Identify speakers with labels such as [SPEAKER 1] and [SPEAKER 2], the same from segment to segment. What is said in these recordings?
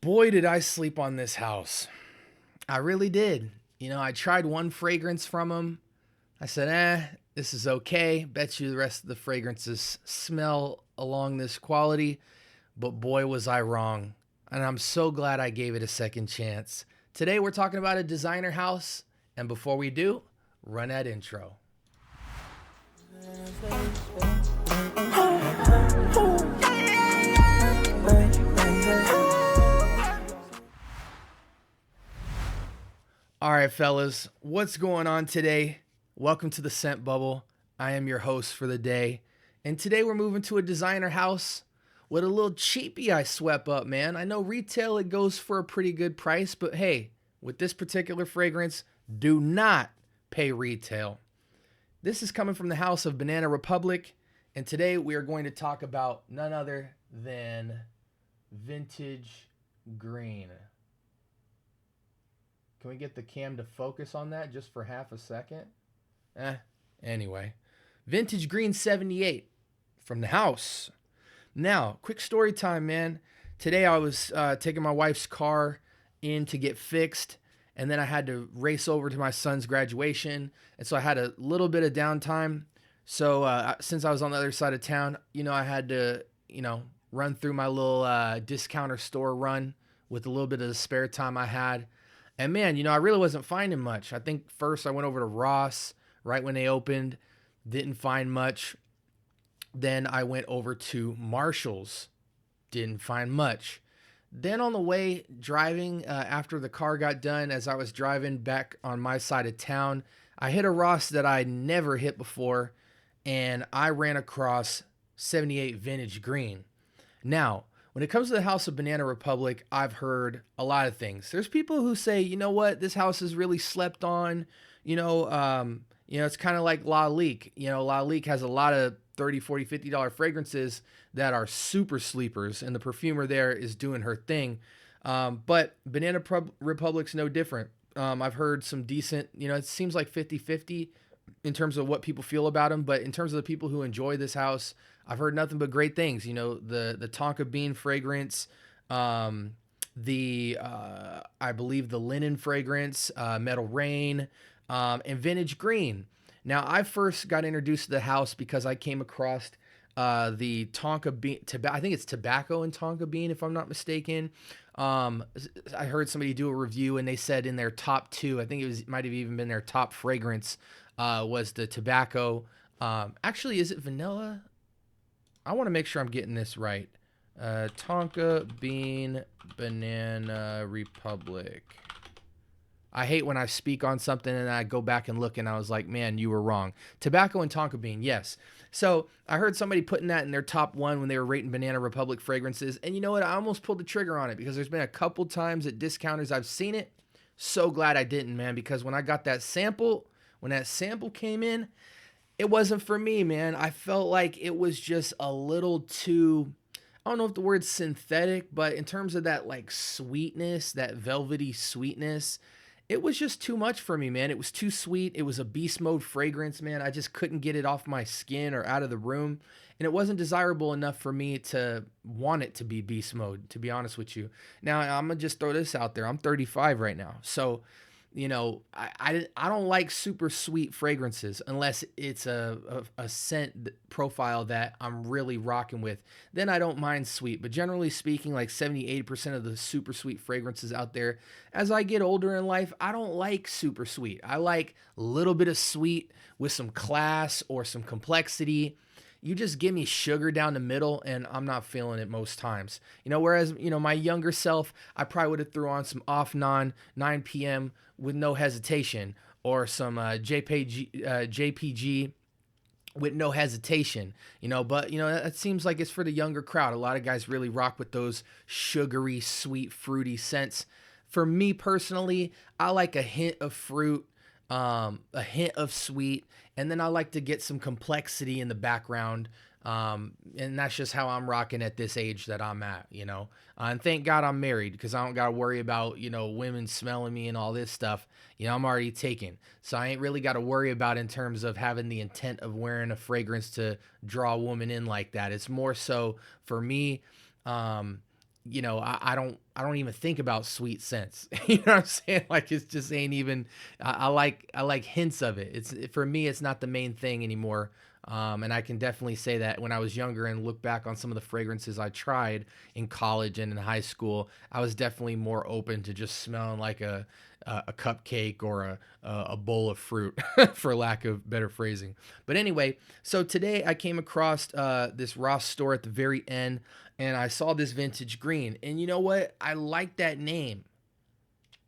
[SPEAKER 1] Boy, did I sleep on this house. I really did. I tried one fragrance from them. I said, this is okay. Bet you the rest of the fragrances smell along this quality. But boy, was I wrong. And I'm so glad I gave it a second chance. Today, we're talking about a designer house. And before we do, run that intro. All right, fellas, what's going on today? Welcome to the Scent Bubble. I am your host for the day. And today we're moving to a designer house with a little cheapie I swept up, man. I know retail it goes for a pretty good price, but hey, with this particular fragrance, do not pay retail. This is coming from the house of Banana Republic, and today we are going to talk about none other than Vintage Green. Can we get the cam to focus on that just for half a second? Anyway. Vintage Green 78 from the house. Now, quick story time, man. Today I was taking my wife's car in to get fixed, and then I had to race over to my son's graduation, and so I had a little bit of downtime. So since I was on the other side of town, I had to, run through my little discounter store run with a little bit of the spare time I had. And man, I really wasn't finding much. I think first I went over to Ross right when they opened, didn't find much. Then I went over to Marshall's, didn't find much. Then on the way driving, after the car got done, as I was driving back on my side of town, I hit a Ross that I never hit before, and I ran across 78 Vintage Green. Now, when it comes to the House of Banana Republic, I've heard a lot of things. There's people who say, you know what, this house is really slept on. It's kind of like La Lique. La Lique has a lot of $30, $40, $50 fragrances that are super sleepers, and the perfumer there is doing her thing. But Banana Republic's no different. I've heard some decent, it seems like 50-50 in terms of what people feel about them. But in terms of the people who enjoy this house, I've heard nothing but great things. The Tonka bean fragrance, I believe the linen fragrance, Metal Rain, and Vintage Green. Now, I first got introduced to the house because I came across the Tonka bean, I think it's tobacco and Tonka bean, if I'm not mistaken. I heard somebody do a review and they said in their top two, I think might have even been their top fragrance, was the tobacco. Actually, is it vanilla? I want to make sure I'm getting this right. Tonka Bean Banana Republic. I hate when I speak on something and I go back and look and I was like, man, you were wrong. Tobacco and Tonka Bean, yes. So I heard somebody putting that in their top one when they were rating Banana Republic fragrances. And you know what? I almost pulled the trigger on it because there's been a couple times at discounters I've seen it. So glad I didn't, man, because when I got that sample, when that sample came in, it wasn't for me, man. I felt like it was just a little too, I don't know if the word's synthetic, but in terms of that like sweetness, that velvety sweetness, it was just too much for me, man. It was too sweet. It was a beast mode fragrance, man. I just couldn't get it off my skin or out of the room. And it wasn't desirable enough for me to want it to be beast mode, to be honest with you. Now, I'm going to just throw this out there. I'm 35 right now. So, I don't like super sweet fragrances unless it's a scent profile that I'm really rocking with. Then I don't mind sweet. But generally speaking, like 70-80% of the super sweet fragrances out there, as I get older in life, I don't like super sweet. I like a little bit of sweet with some class or some complexity. You just give me sugar down the middle and I'm not feeling it most times. Whereas, my younger self, I probably would have threw on some off non 9 p.m. with no hesitation, or some JPG with no hesitation, but it seems like it's for the younger crowd. A lot of guys really rock with those sugary, sweet, fruity scents. For me personally, I like a hint of fruit, a hint of sweet, and then I like to get some complexity in the background. And that's just how I'm rocking at this age that I'm at, and thank God I'm married because I don't got to worry about, women smelling me and all this stuff. I'm already taken. So I ain't really got to worry about in terms of having the intent of wearing a fragrance to draw a woman in like that. It's more so for me, I don't even think about sweet scents. You know what I'm saying? Like it's just ain't even. I like hints of it. It's for me, it's not the main thing anymore. And I can definitely say that when I was younger and look back on some of the fragrances I tried in college and in high school, I was definitely more open to just smelling like a cupcake or a bowl of fruit, for lack of better phrasing. But anyway, so today I came across this Ross store at the very end, and I saw this vintage green. And you know what? I like that name.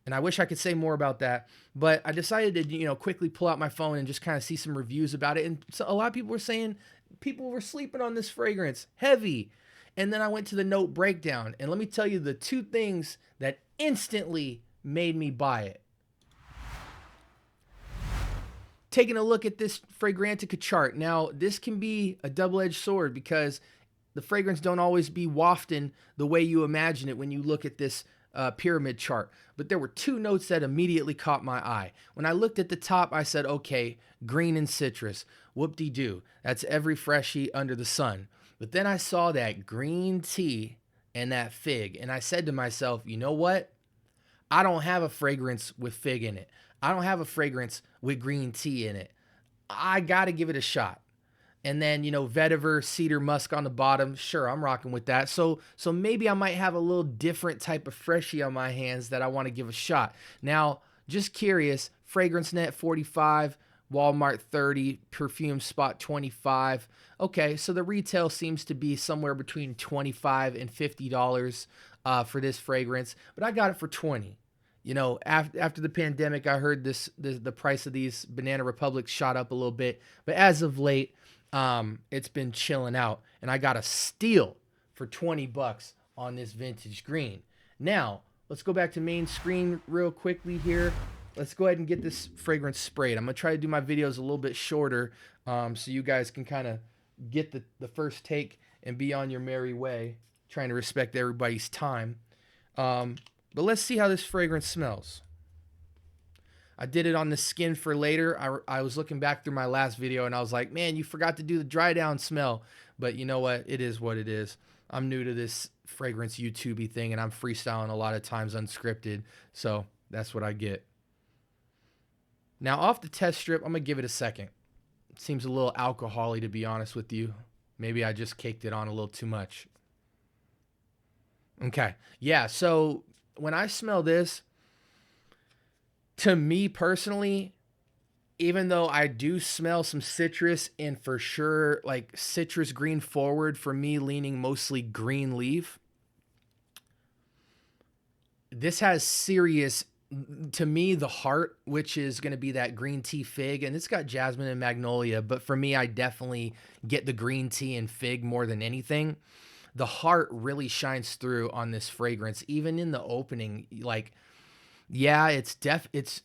[SPEAKER 1] And I wish I could say more about that, but I decided to, quickly pull out my phone and just kind of see some reviews about it. And so a lot of people were saying people were sleeping on this fragrance, heavy. And then I went to the note breakdown, and let me tell you the two things that instantly made me buy it. Taking a look at this Fragrantica chart. Now, this can be a double-edged sword because the fragrance don't always be wafting the way you imagine it when you look at this pyramid chart. But there were two notes that immediately caught my eye. When I looked at the top, I said, okay, green and citrus. Whoop-de-doo. That's every freshy under the sun. But then I saw that green tea and that fig, and I said to myself, you know what? I don't have a fragrance with fig in it. I don't have a fragrance with green tea in it. I got to give it a shot. And then, vetiver, cedar, musk on the bottom. Sure, I'm rocking with that. So maybe I might have a little different type of freshie on my hands that I want to give a shot. Now, just curious, Fragrance Net 45, Walmart 30, Perfume Spot 25. Okay, so the retail seems to be somewhere between $25 and $50 for this fragrance, but I got it for 20. After the pandemic, I heard the price of these Banana Republics shot up a little bit, but as of late, it's been chilling out, and I got a steal for $20 on this vintage green. Now, let's go back to main screen real quickly here. Let's go ahead and get this fragrance sprayed. I'm going to try to do my videos a little bit shorter, so you guys can kind of get the first take and be on your merry way, trying to respect everybody's time. But let's see how this fragrance smells. I did it on the skin for later. I was looking back through my last video and I was like, man, you forgot to do the dry down smell. But you know what? It is what it is. I'm new to this fragrance YouTube-y thing, and I'm freestyling a lot of times unscripted. So that's what I get. Now off the test strip, I'm going to give it a second. It seems a little alcohol-y, to be honest with you. Maybe I just caked it on a little too much. Okay. Yeah, so when I smell this, to me personally, even though I do smell some citrus, and for sure like citrus green forward, for me leaning mostly green leaf, this has serious, to me, the heart, which is going to be that green tea fig, and it's got jasmine and magnolia, but for me, I definitely get the green tea and fig more than anything. The heart really shines through on this fragrance, even in the opening. Like, yeah, this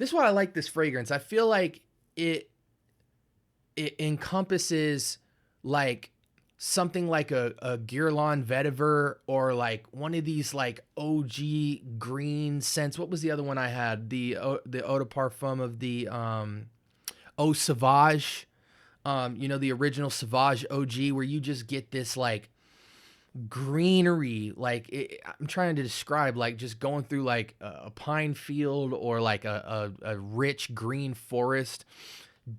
[SPEAKER 1] is why I like this fragrance. I feel like it encompasses like something like a Guerlain vetiver, or like one of these like OG green scents. What was the other one I had? The eau de parfum of the Eau Sauvage. The original Sauvage OG, where you just get this like greenery, like I'm trying to describe, like just going through like a pine field, or like a rich green forest.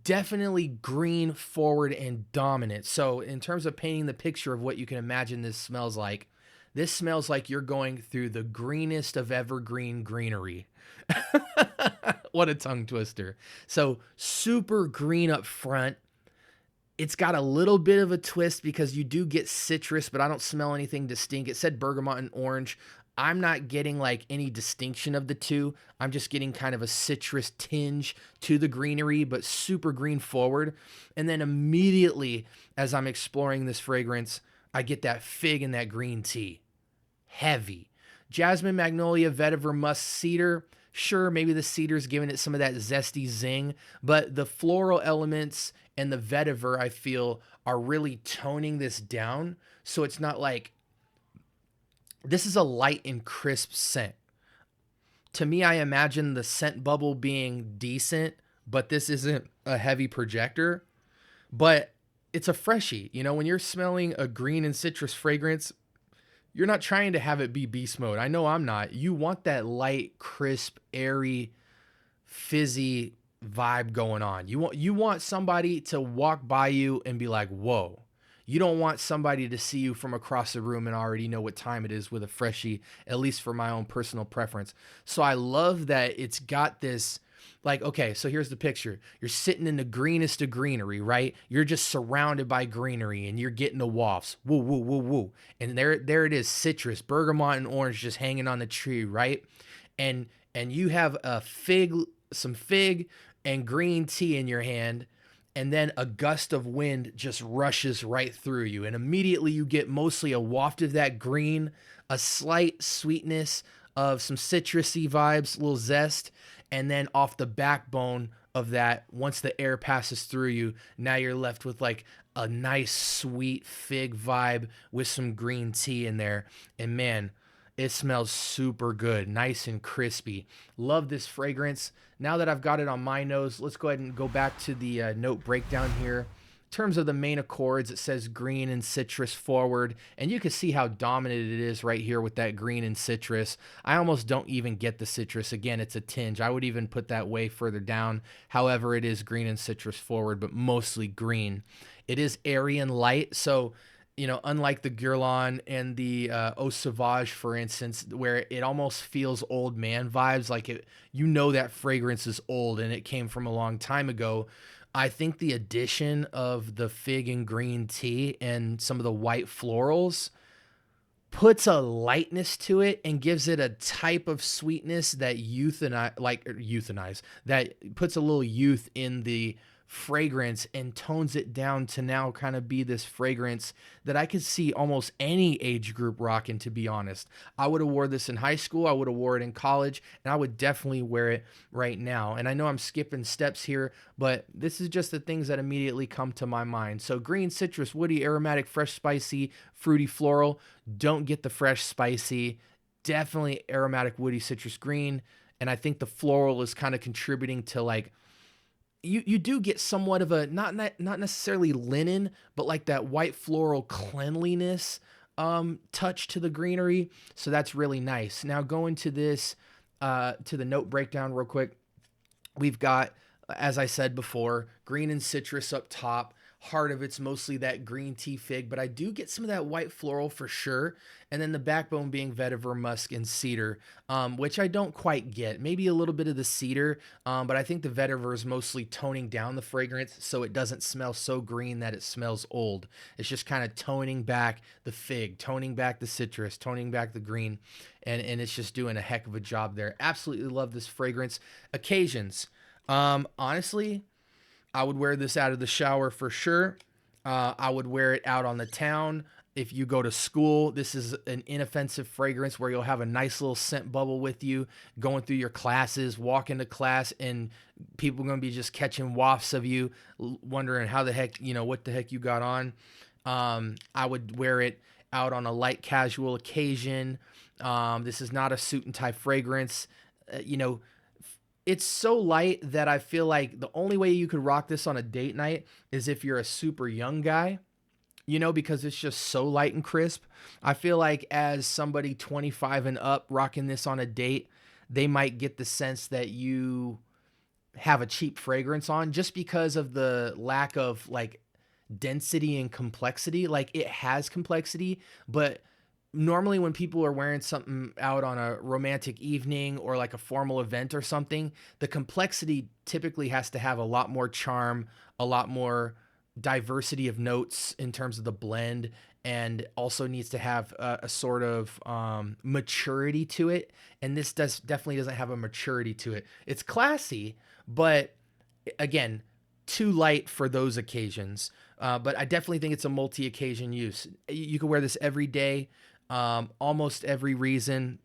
[SPEAKER 1] Definitely green forward and dominant. So in terms of painting the picture of what you can imagine this smells like you're going through the greenest of evergreen greenery. What a tongue twister. So super green up front. It's got a little bit of a twist because you do get citrus, but I don't smell anything distinct. It said bergamot and orange. I'm not getting like any distinction of the two. I'm just getting kind of a citrus tinge to the greenery, but super green forward. And then immediately, as I'm exploring this fragrance, I get that fig and that green tea. Heavy. Jasmine, magnolia, vetiver, musk, cedar. Sure, maybe the cedar's giving it some of that zesty zing, but the floral elements and the vetiver, I feel, are really toning this down. So it's not like, this is a light and crisp scent. To me, I imagine the scent bubble being decent, but this isn't a heavy projector. But it's a freshie. When you're smelling a green and citrus fragrance, you're not trying to have it be beast mode. I know I'm not. You want that light, crisp, airy, fizzy vibe going on. You want somebody to walk by you and be like, "Whoa." You don't want somebody to see you from across the room and already know what time it is with a freshie, at least for my own personal preference. So I love that it's got this, like, okay, so here's the picture. You're sitting in the greenest of greenery, right? You're just surrounded by greenery and you're getting the wafts. Woo, woo, woo, woo. And there it is, citrus, bergamot, and orange just hanging on the tree, right? And you have some fig and green tea in your hand, and then a gust of wind just rushes right through you, and immediately you get mostly a waft of that green, a slight sweetness of some citrusy vibes, a little zest, and then off the backbone of that, once the air passes through you, now you're left with like a nice sweet fig vibe with some green tea in there. And man, it smells super good, nice and crispy. Love this fragrance. Now that I've got it on my nose, let's go ahead and go back to the note breakdown here. In terms of the main accords, it says green and citrus forward, and you can see how dominant it is right here with that green and citrus. I almost don't even get the citrus. Again, it's a tinge. I would even put that way further down. However, it is green and citrus forward, but mostly green. It is airy and light, so unlike the Guerlain and the Eau Sauvage, for instance, where it almost feels old man vibes, like that fragrance is old and it came from a long time ago. I think the addition of the fig and green tea and some of the white florals puts a lightness to it and gives it a type of sweetness that euthanize, that puts a little youth in the fragrance and tones it down to now kind of be this fragrance that I could see almost any age group rocking, to be honest. I would have wore this in high school, I would have wore it in college, and I would definitely wear it right now. And I know I'm skipping steps here, but this is just the things that immediately come to my mind. So green, citrus, woody, aromatic, fresh, spicy, fruity, floral. Don't get the fresh, spicy. Definitely aromatic, woody, citrus, green. And I think the floral is kind of contributing to like, you do get somewhat of a not necessarily linen, but like that white floral cleanliness touch to the greenery. So that's really nice. Now going to this to the note breakdown real quick. We've got, as I said before, green and citrus up top. Heart of it's mostly that green tea fig, but I do get some of that white floral for sure. And then the backbone being vetiver, musk, and cedar, which I don't quite get. Maybe a little bit of the cedar, but I think the vetiver is mostly toning down the fragrance so it doesn't smell so green that it smells old. It's just kind of toning back the fig, toning back the citrus, toning back the green, and it's just doing a heck of a job there. Absolutely love this fragrance. Occasions. Honestly, I would wear this out of the shower for sure. I would wear it out on the town. If you go to school, this is an inoffensive fragrance where you'll have a nice little scent bubble with you going through your classes, walk into class, and people are going to be just catching wafts of you, wondering how the heck, what the heck you got on. I would wear it out on a light casual occasion. This is not a suit and tie fragrance. It's so light that I feel like the only way you could rock this on a date night is if you're a super young guy, because it's just so light and crisp. I feel like as somebody 25 and up rocking this on a date, they might get the sense that you have a cheap fragrance on just because of the lack of like density and complexity. Like it has complexity, but normally when people are wearing something out on a romantic evening or like a formal event or something, the complexity typically has to have a lot more charm, a lot more diversity of notes in terms of the blend, and also needs to have a sort of maturity to it. And this definitely doesn't have a maturity to it. It's classy, but again, too light for those occasions. But I definitely think it's a multi-occasion use. You can wear this every day, almost every reason,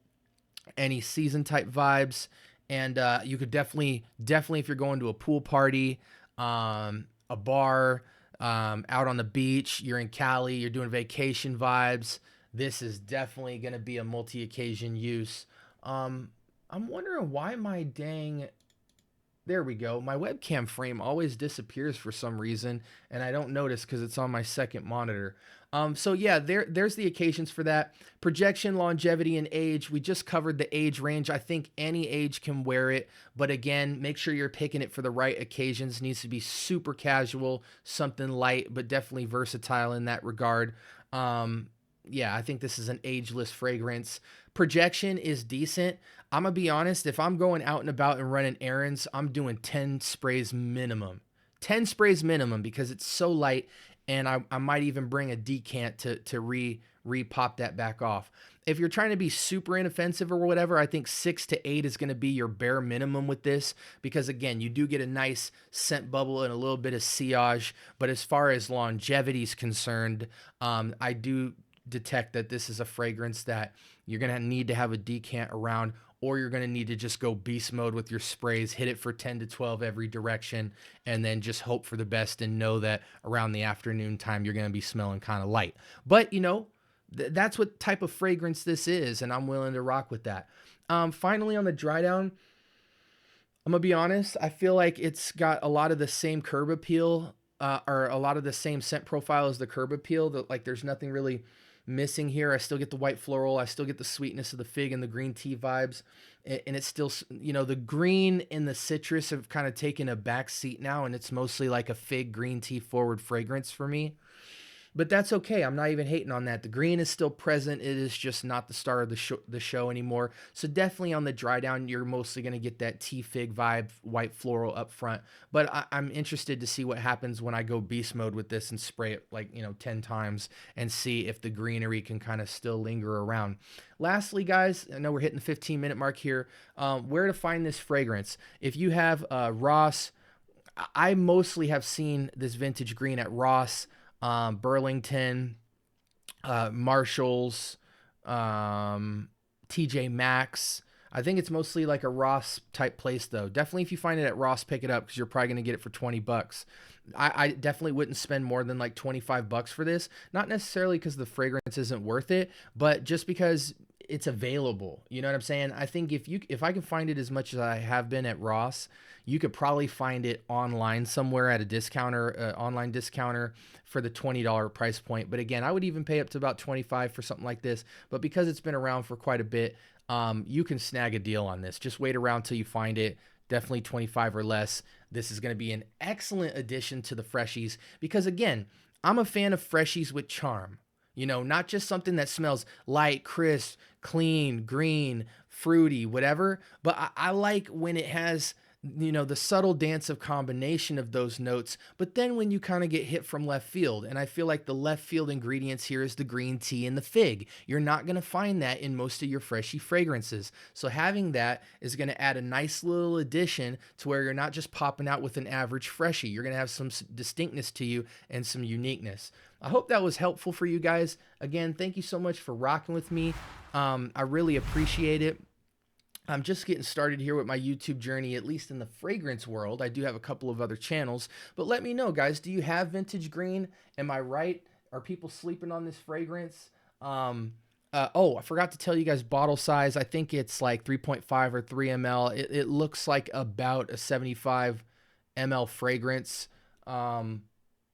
[SPEAKER 1] any season type vibes. And you could definitely, if you're going to a pool party, a bar, out on the beach, you're in Cali, you're doing vacation vibes, this is definitely going to be a multi-occasion use. I'm wondering why there we go. My webcam frame always disappears for some reason, and I don't notice because it's on my second monitor. So yeah, there's the occasions for that. Projection, longevity, and age. We just covered the age range. I think any age can wear it, but again, make sure you're picking it for the right occasions. Needs to be super casual, something light, but definitely versatile in that regard. Um, yeah, I think this is an ageless fragrance. Projection is decent. I'm gonna be honest, if I'm going out and about and running errands, I'm doing 10 sprays minimum. 10 sprays minimum because it's so light, and I might even bring a decant to re-pop that back off. If you're trying to be super inoffensive or whatever, I think 6 to 8 is going to be your bare minimum with this, because again, you do get a nice scent bubble and a little bit of sillage. But as far as longevity is concerned, I do detect that this is a fragrance that you're going to need to have a decant around, or you're going to need to just go beast mode with your sprays, hit it for 10 to 12 every direction, and then just hope for the best and know that around the afternoon time you're going to be smelling kind of light. But that's what type of fragrance this is, and I'm willing to rock with that. Finally, on the dry down, I'm gonna be honest. I feel like it's got a lot of the same curb appeal, or a lot of the same scent profile as the curb appeal. That, like, there's nothing really missing here. I still get the white floral. I still get the sweetness of the fig and the green tea vibes, and it's still, the green and the citrus have kind of taken a back seat now, and it's mostly like a fig green tea forward fragrance for me. But that's okay. I'm not even hating on that. The green is still present. It is just not the star of the show anymore. So definitely on the dry down, you're mostly going to get that tea fig vibe, white floral up front. But I'm interested to see what happens when I go beast mode with this and spray it like 10 times and see if the greenery can kind of still linger around. Lastly, guys, I know we're hitting the 15-minute mark here. Where to find this fragrance? If you have Ross, I mostly have seen this vintage green at Ross, Burlington, Marshalls, TJ Maxx. I think it's mostly like a Ross type place though. Definitely if you find it at Ross, pick it up because you're probably going to get it for 20 bucks. I definitely wouldn't spend more than like 25 bucks for this. Not necessarily because the fragrance isn't worth it, but just because it's available. You know what I'm saying? I think if I can find it as much as I have been at Ross, you could probably find it online somewhere at a discounter, online discounter, for the $20 price point. But again, I would even pay up to about 25 for something like this. But because it's been around for quite a bit, you can snag a deal on this. Just wait around till you find it. Definitely 25 or less. This is going to be an excellent addition to the freshies because, again, I'm a fan of freshies with charm. Not just something that smells light, crisp, clean, green, fruity, whatever. But I like when it has, the subtle dance of combination of those notes. But then when you kind of get hit from left field, and I feel like the left field ingredients here is the green tea and the fig. You're not going to find that in most of your freshy fragrances. So having that is going to add a nice little addition to where you're not just popping out with an average freshie. You're going to have some distinctness to you and some uniqueness. I hope that was helpful for you guys. Again, thank you so much for rocking with me. I really appreciate it. I'm just getting started here with my YouTube journey, at least in the fragrance world. I do have a couple of other channels, but let me know, guys. Do you have vintage green? Am I right? Are people sleeping on this fragrance? Oh, I forgot to tell you guys bottle size. I think it's like 3.5 or 3 ml. It looks like about a 75 ml fragrance.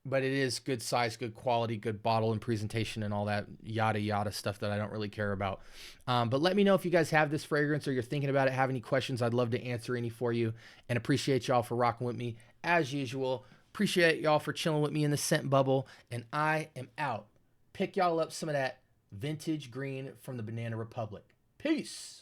[SPEAKER 1] But it is good size, good quality, good bottle and presentation and all that yada yada stuff that I don't really care about. But let me know if you guys have this fragrance or you're thinking about it, have any questions. I'd love to answer any for you, and appreciate y'all for rocking with me as usual. Appreciate y'all for chilling with me in the scent bubble, and I am out. Pick y'all up some of that vintage green from the Banana Republic. Peace.